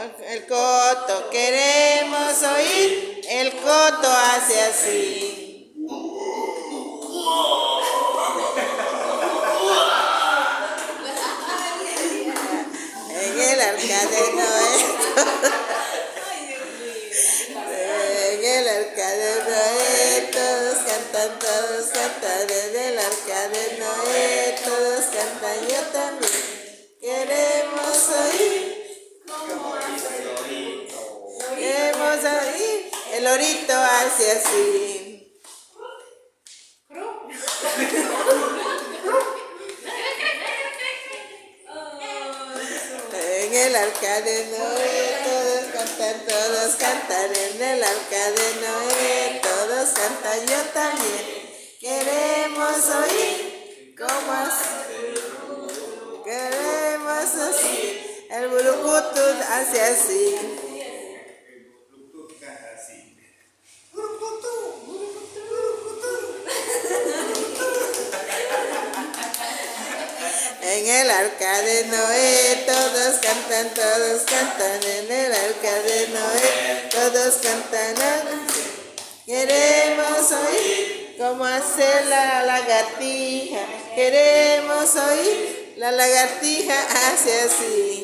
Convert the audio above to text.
El coto, queremos oír. El coto hace así. En el arca de Noé. En el arca de Noé todos cantan, en el arca de Noé todos cantan, yo también. Queremos oír, queremos oír, el lorito hace así. En el arca de Noé todos cantan, en el arca de Noé todos cantan, yo también. Queremos oír, ¿cómo hace? Queremos así, el burucutu hace así. En el arca de Noé todos cantan, en el arca de Noé todos cantan. Queremos oír cómo hace la lagartija, queremos oír, la lagartija hace así.